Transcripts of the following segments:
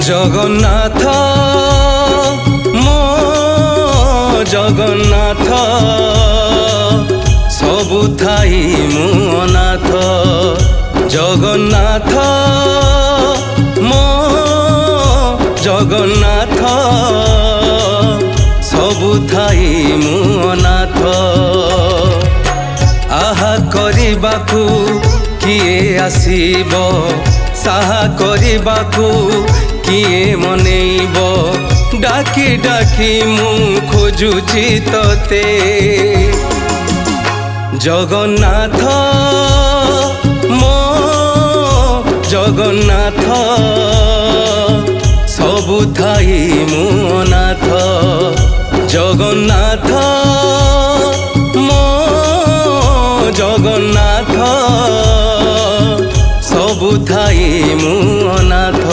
जगन्नाथ मो जगन्नाथ सबु थाई मु अनाथ जगन्नाथ मो जगन्नाथ सबु थाई मु अनाथ आहा करिबाकू किए आसीबो साहा करिबाकू किए मनेइब डाकी डाकी मु खोजुची तोते जगन्नाथ मो जगन्नाथ सबु थाई मु अनाथ जगन्नाथ मो जगन्नाथ सबु थाई मु अनाथ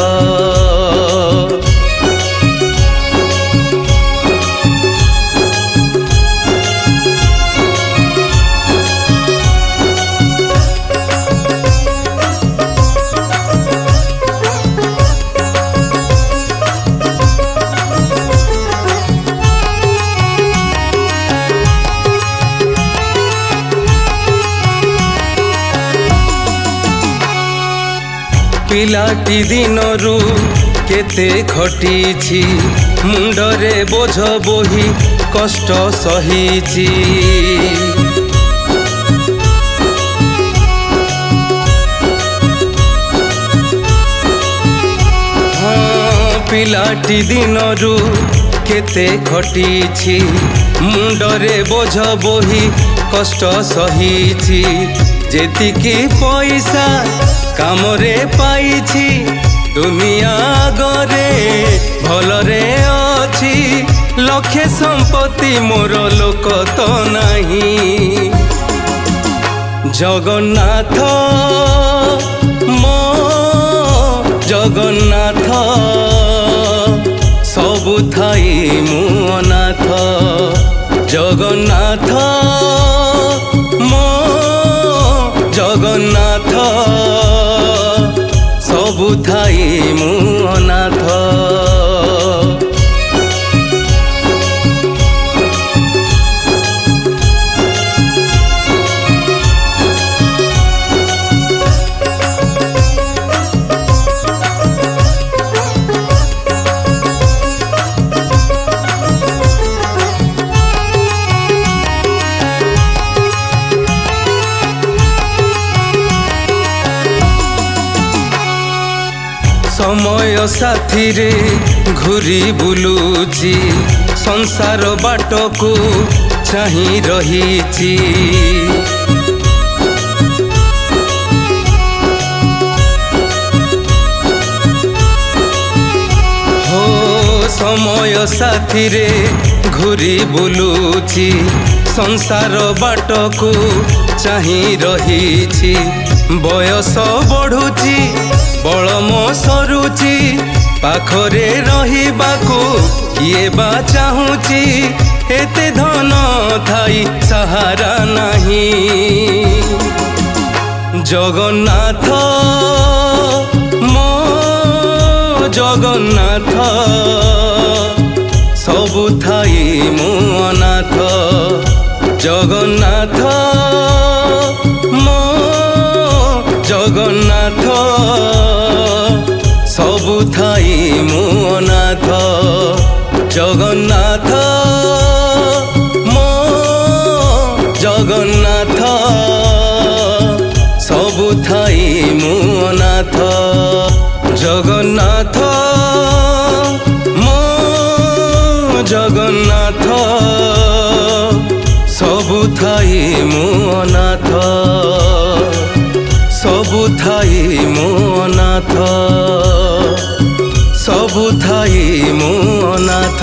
पिलाटी दिनरू केते खटीछि मुंडरे बोझ बोही कष्ट सहीछि पिलाटी दिनरू केते खटीछि मुंडरे बोझ बोही कष्ट सहीछि जेतिकी पैसा कामरे पाइछि दुनिया गरे भलरे अछि लक्षे संपत्ति मोर लोक तो नहीं जगन्नाथ मो जगन्नाथ सबु थाई मु अनाथ जगन्नाथ मो जगन्नाथ सबु थाई मु अनाथ समय साथी रे घुरी बुलुची संसार बाट को चाही रहीची हो समय साथी रे घुरी बुलुची संसार बाट को चाही रहीची बयस बढ़ुची बल मो सरुची पाखरे रहिबाकू किए बा चाहूची एते धन थाई सहारा नहीं जगन्नाथ मो जगन्नाथ सबु थाई मु अनाथ जगन्नाथ मो जगन्नाथ सबु थाई मु अनाथ जगन्नाथ मो जगन्नाथ सबु थाई मु अनाथ जगन्नाथ मो जगन्नाथ सबु थाई मु अनाथ सबु थाई मु अनाथ सबु थाई मु अनाथ।